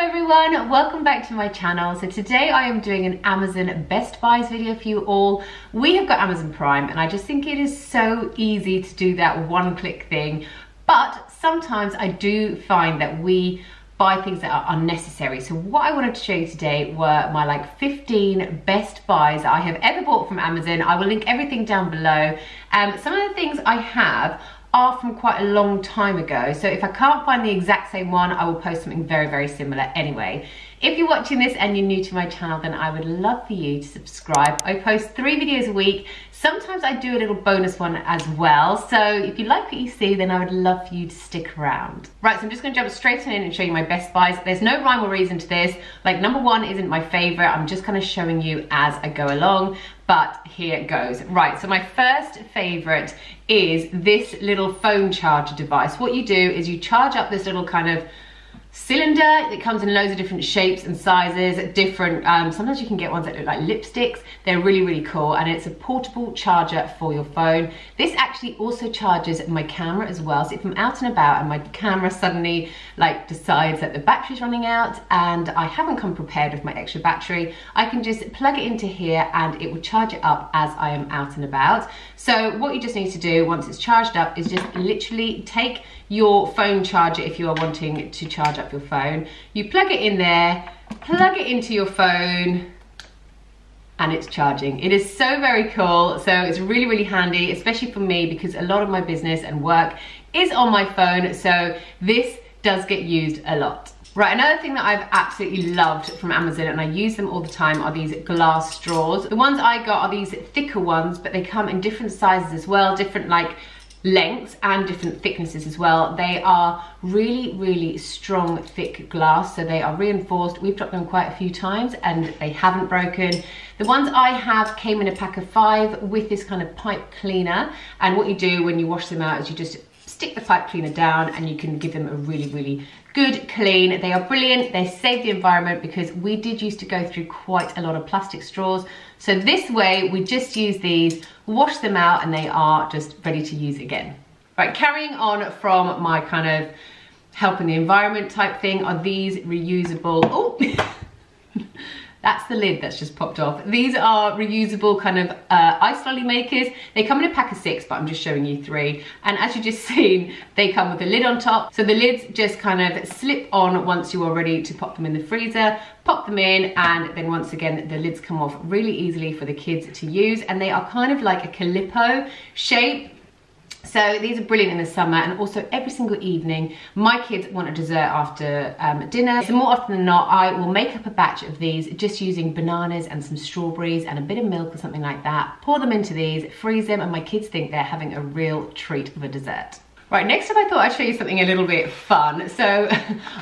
everyone, welcome back to my channel. So today I am doing an Amazon Best Buys video for you all. We have got Amazon Prime and I just think it is so easy to do that one-click thing, but sometimes I do find that we buy things that are unnecessary. So what I wanted to show you today were my 15 best buys that I have ever bought from Amazon. I will link everything down below. Some of the things I have are from quite a long time ago, so if I can't find the exact same one, I will post something very, very similar anyway. If you're watching this and you're new to my channel, then I would love for you to subscribe. I post 3 videos a week. Sometimes I do a little bonus one as well, so if you like what you see, then I would love for you to stick around. Right, so I'm just gonna jump straight in and show you my best buys. There's no rhyme or reason to this. Number 1 isn't my favorite. I'm just kind of showing you as I go along, but here it goes. Right, so my first favorite is this little phone charger device. What you do is you charge up this little kind of cylinder. It comes in loads of different shapes and sizes, different, sometimes you can get ones that look like lipsticks. They're really, really cool, and it's a portable charger for your phone. This actually also charges my camera as well. So if I'm out and about and my camera suddenly decides that the battery's running out and I haven't come prepared with my extra battery, I can just plug it into here and it will charge it up as I am out and about. So what you just need to do once it's charged up is just literally take your phone charger if you are wanting to charge up your phone. You plug it in there, plug it into your phone, and it's charging. It is so very cool. So it's really, really handy, especially for me because a lot of my business and work is on my phone. So this does get used a lot. Right, another thing that I've absolutely loved from Amazon, and I use them all the time, are these glass straws. The ones I got are these thicker ones, but they come in different sizes as well, different lengths and different thicknesses as well. They are really, really strong, thick glass, so they are reinforced. We've dropped them quite a few times and they haven't broken. The ones I have came in a pack of 5 with this kind of pipe cleaner, and what you do when you wash them out is you just stick the pipe cleaner down and you can give them a really, really good clean. They are brilliant. They save the environment because we did used to go through quite a lot of plastic straws. So this way we just use these, wash them out, and they are just ready to use again. Right, carrying on from my kind of helping the environment type thing are these reusable, oh, that's the lid that's just popped off. These are reusable kind of ice lolly makers. They come in a pack of 6, but I'm just showing you 3. And as you just seen, they come with a lid on top. So the lids just kind of slip on once you are ready to pop them in the freezer, pop them in, and then once again, the lids come off really easily for the kids to use. And they are kind of like a Calippo shape. So these are brilliant in the summer, and also every single evening my kids want a dessert after dinner. So more often than not, I will make up a batch of these just using bananas and some strawberries and a bit of milk or something like that. Pour them into these, freeze them, and my kids think they're having a real treat of a dessert. Right, next up I thought I'd show you something a little bit fun. So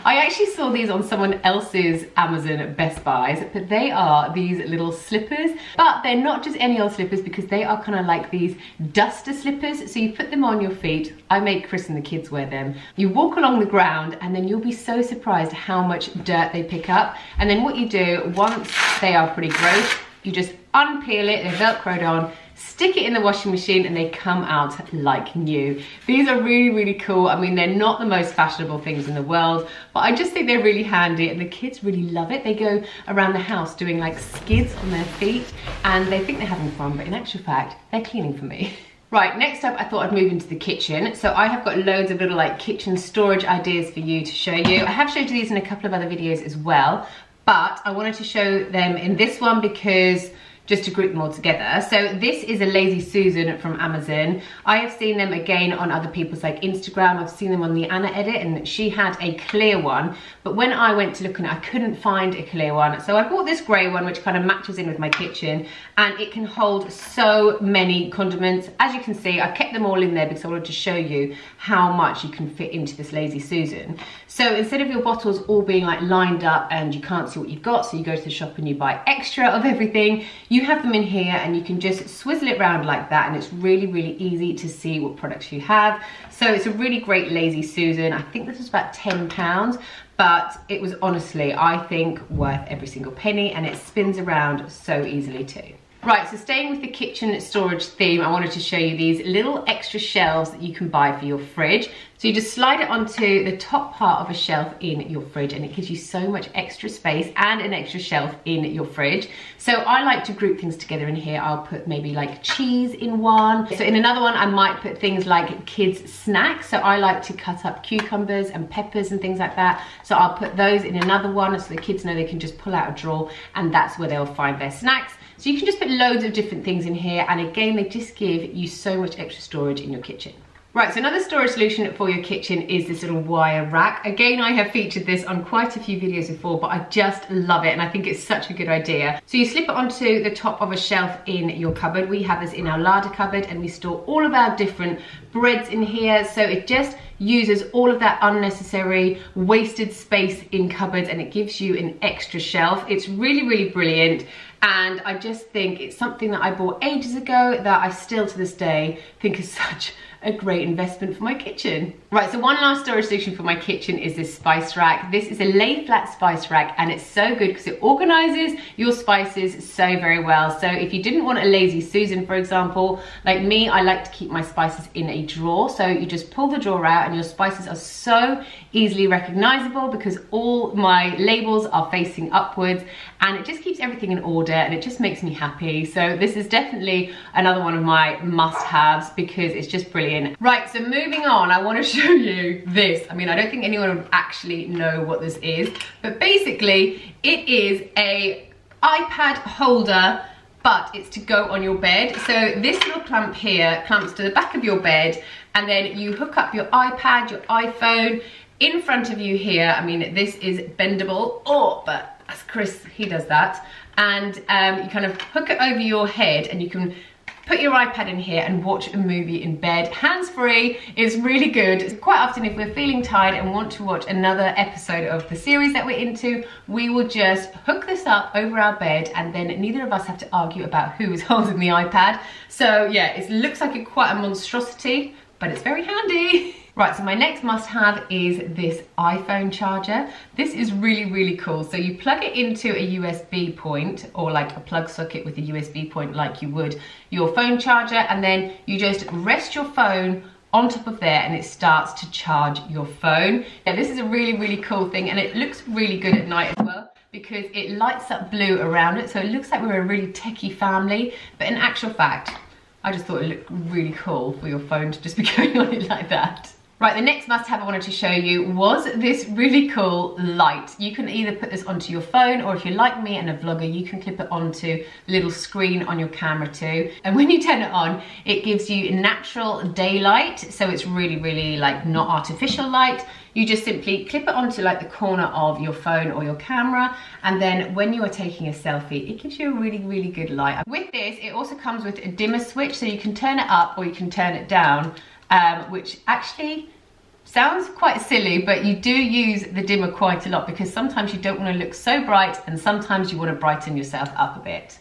I actually saw these on someone else's Amazon Best Buys, but they are these little slippers, but they're not just any old slippers because they are kind of like these duster slippers. So you put them on your feet. I make Chris and the kids wear them. You walk along the ground and then you'll be so surprised how much dirt they pick up. And then what you do, once they are pretty gross, you just unpeel it, they're Velcroed on, stick it in the washing machine, and they come out like new. These are really, really cool. I mean, they're not the most fashionable things in the world, but I just think they're really handy, and the kids really love it. They go around the house doing skids on their feet, and they think they're having fun, but in actual fact, they're cleaning for me. Right, next up, I thought I'd move into the kitchen. So I have got loads of little kitchen storage ideas for you to show you. I have showed you these in a couple of other videos as well, but I wanted to show them in this one because just to group them all together. So this is a Lazy Susan from Amazon. I have seen them again on other people's Instagram. I've seen them on the Anna edit, and she had a clear one, but when I went to look at it, I couldn't find a clear one. So I bought this grey one, which kind of matches in with my kitchen, and it can hold so many condiments. As you can see, I kept them all in there because I wanted to show you how much you can fit into this Lazy Susan. So instead of your bottles all being lined up and you can't see what you've got, so you go to the shop and you buy extra of everything, you have them in here and you can just swizzle it around like that, and it's really, really easy to see what products you have. So it's a really great Lazy Susan. I think this was about £10, but it was honestly, I think, worth every single penny, and it spins around so easily too. Right, so staying with the kitchen storage theme, I wanted to show you these little extra shelves that you can buy for your fridge. So you just slide it onto the top part of a shelf in your fridge, and it gives you so much extra space and an extra shelf in your fridge. So I like to group things together in here. I'll put maybe like cheese in one. So in another one, I might put things like kids snacks. So I like to cut up cucumbers and peppers and things like that. So I'll put those in another one so the kids know they can just pull out a drawer and that's where they'll find their snacks. So you can just put loads of different things in here, and again, they just give you so much extra storage in your kitchen. Right, so another storage solution for your kitchen is this little wire rack. Again, I have featured this on quite a few videos before, but I just love it and I think it's such a good idea. So you slip it onto the top of a shelf in your cupboard. We have this in our larder cupboard and we store all of our different breads in here. So it just uses all of that unnecessary wasted space in cupboards and it gives you an extra shelf. It's really, really brilliant. And I just think it's something that I bought ages ago that I still to this day think is such a great investment for my kitchen. Right, so one last storage solution for my kitchen is this spice rack. This is a lay flat spice rack and it's so good because it organizes your spices so very well. So if you didn't want a lazy Susan, for example, like me, I like to keep my spices in a drawer. So you just pull the drawer out and your spices are so easily recognizable because all my labels are facing upwards and it just keeps everything in order and it just makes me happy. So this is definitely another one of my must-haves because it's just brilliant. Right, so moving on, I want to show you this. I mean, I don't think anyone would actually know what this is, but basically it is a iPad holder, but it's to go on your bed. So this little clamp here clamps to the back of your bed and then you hook up your iPad, your iPhone in front of you here. I mean, this is bendable. Oh, but as Chris, he does that. And you kind of hook it over your head and you can put your iPad in here and watch a movie in bed, hands-free. It's really good. Quite often if we're feeling tired and want to watch another episode of the series that we're into, we will just hook this up over our bed and then neither of us have to argue about who is holding the iPad. So yeah, it looks like quite a monstrosity, but it's very handy. Right, so my next must-have is this iPhone charger. This is really, really cool. So you plug it into a USB point or like a plug socket with a USB point like you would your phone charger, and then you just rest your phone on top of there and it starts to charge your phone. Yeah, this is a really, really cool thing and it looks really good at night as well because it lights up blue around it. So it looks like we're a really techie family, but in actual fact, I just thought it looked really cool for your phone to just be going on it like that. Right, the next must-have I wanted to show you was this really cool light. You can either put this onto your phone or if you're like me and a vlogger, you can clip it onto a little screen on your camera too. And when you turn it on, it gives you natural daylight. So it's really, really like not artificial light. You just simply clip it onto like the corner of your phone or your camera. And then when you are taking a selfie, it gives you a really, really good light. With this, it also comes with a dimmer switch. So you can turn it up or you can turn it down. Which actually sounds quite silly, but you do use the dimmer quite a lot because sometimes you don't want to look so bright and sometimes you want to brighten yourself up a bit.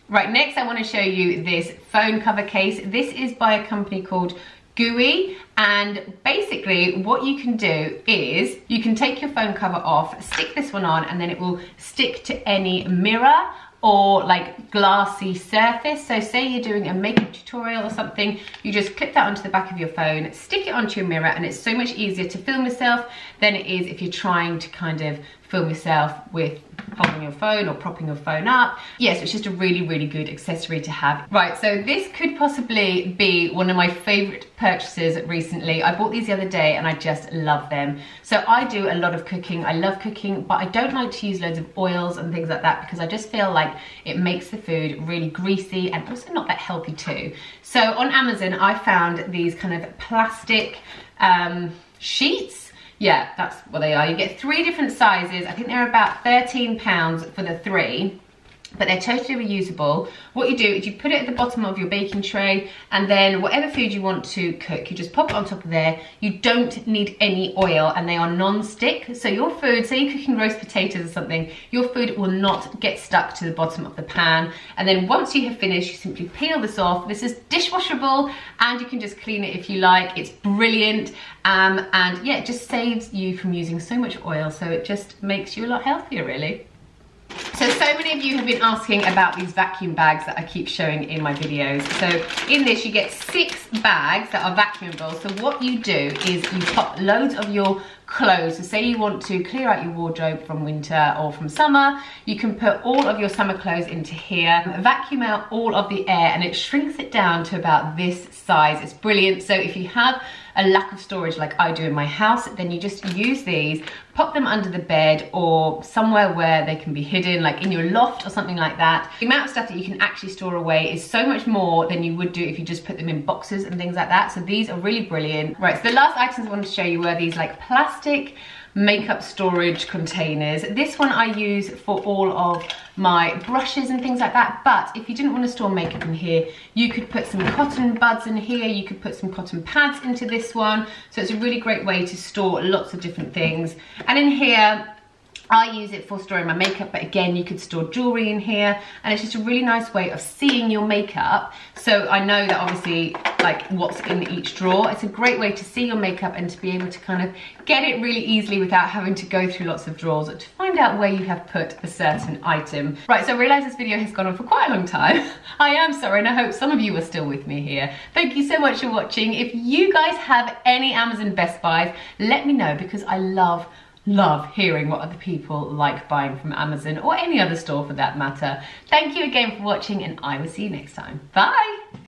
Right, next I want to show you this phone cover case. This is by a company called Gooey, and basically what you can do is you can take your phone cover off, stick this one on, and then it will stick to any mirror or like glassy surface. So say you're doing a makeup tutorial or something, you just clip that onto the back of your phone, stick it onto your mirror, and it's so much easier to film yourself than it is if you're trying to kind of film yourself with holding your phone or propping your phone up. Yes, it's just a really, really good accessory to have. Right, so this could possibly be one of my favorite purchases recently. I bought these the other day and I just love them. So I do a lot of cooking. I love cooking, but I don't like to use loads of oils and things like that because I just feel like it makes the food really greasy and also not that healthy too. So on Amazon, I found these kind of plastic sheets. Yeah, that's what they are. You get 3 different sizes. I think they're about £13 for the 3, but they're totally reusable. What you do is you put it at the bottom of your baking tray, and then whatever food you want to cook, you just pop it on top of there. You don't need any oil, and they are non-stick. So your food, say you're cooking roast potatoes or something, your food will not get stuck to the bottom of the pan. And then once you have finished, you simply peel this off. This is dishwashable, and you can just clean it if you like. It's brilliant. And yeah, it just saves you from using so much oil. So it just makes you a lot healthier, really. So So many of you have been asking about these vacuum bags that I keep showing in my videos. So in this you get 6 bags that are vacuumable. So what you do is you pop loads of your clothes. So say you want to clear out your wardrobe from winter or from summer, you can put all of your summer clothes into here, vacuum out all of the air, and it shrinks it down to about this size. It's brilliant. So if you have a lack of storage like I do in my house, then you just use these, pop them under the bed or somewhere where they can be hidden, like in your loft or something like that. The amount of stuff that you can actually store away is so much more than you would do if you just put them in boxes and things like that. So these are really brilliant. Right, so the last items I wanted to show you were these like plastic makeup storage containers. This one I use for all of my brushes and things like that, but if you didn't want to store makeup in here, you could put some cotton buds in here, you could put some cotton pads into this one. So it's a really great way to store lots of different things. And in here I use it for storing my makeup, but again, you could store jewelry in here, and it's just a really nice way of seeing your makeup. So I know that obviously like what's in each drawer. It's a great way to see your makeup and to be able to kind of get it really easily without having to go through lots of drawers to find out where you have put a certain item. Right, so I realise this video has gone on for quite a long time. I am sorry, and I hope some of you are still with me here. Thank you so much for watching. If you guys have any Amazon Best Buys, let me know, because I love hearing what other people like buying from Amazon or any other store for that matter. Thank you again for watching, and I will see you next time. Bye!